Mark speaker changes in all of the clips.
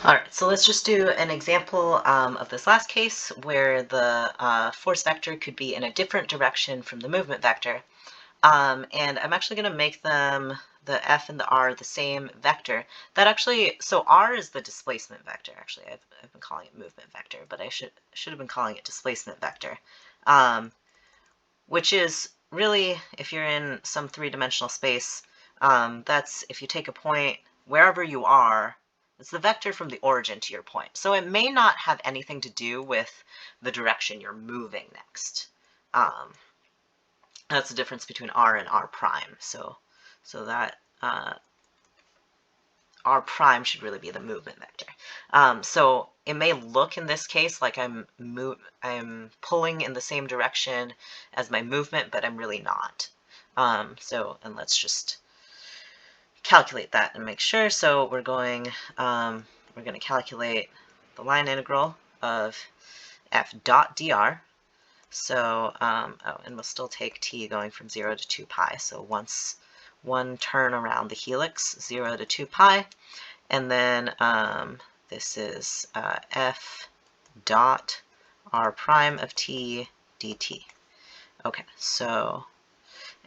Speaker 1: All right, so let's just do an example of this last case where the force vector could be in a different direction from the movement vector. And I'm actually going to make them, the F and the R, the same vector. That actually, so R is the displacement vector. Actually, I've been calling it movement vector, but I should have been calling it displacement vector, which is really, if you're in some three-dimensional space, that's if you take a point wherever you are, it's the vector from the origin to your point. So it may not have anything to do with the direction you're moving next. That's the difference between R and R prime. So that R prime should really be the movement vector. So it may look in this case like I'm pulling in the same direction as my movement, but I'm really not. And let's just calculate that and make sure. So we're going to calculate the line integral of f dot dr. So, and we'll still take t going from 0 to 2 pi. So once one turn around the helix, 0 to 2 pi. And then this is f dot r prime of t dt. Okay, so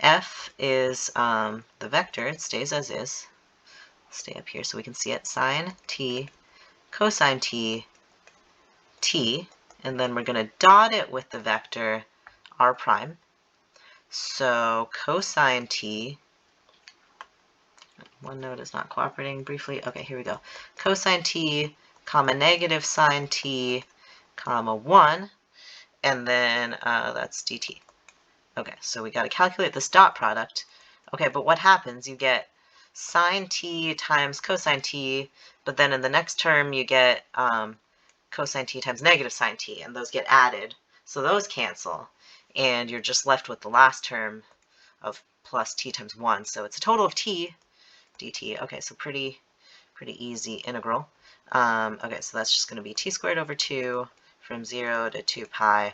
Speaker 1: f is the vector. It stays as is. Stay up here so we can see it. Sine t, cosine t, t, and then we're going to dot it with the vector r prime. So cosine t, OneNote is not cooperating briefly. Okay, here we go. Cosine t, comma negative sine t, comma 1, and then that's dt. Okay, so we got to calculate this dot product. Okay, but what happens? You get sine t times cosine t, but then in the next term you get cosine t times negative sine t, and those get added. So those cancel, and you're just left with the last term of plus t times 1. So it's a total of t dt. Okay, so pretty easy integral. Okay, so that's just going to be t squared over 2 from 0 to 2 pi.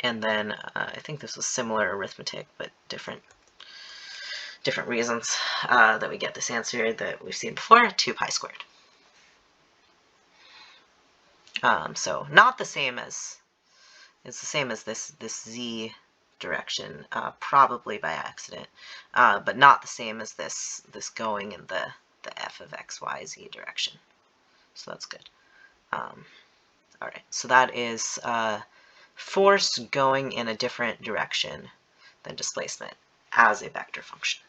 Speaker 1: And then I think this was similar arithmetic, but different reasons that we get this answer that we've seen before, 2 pi squared. So not the same as, it's the same as this z direction, probably by accident, but not the same as this going in the f of x, y, z direction. So that's good. All right, so that is force going in a different direction than displacement as a vector function.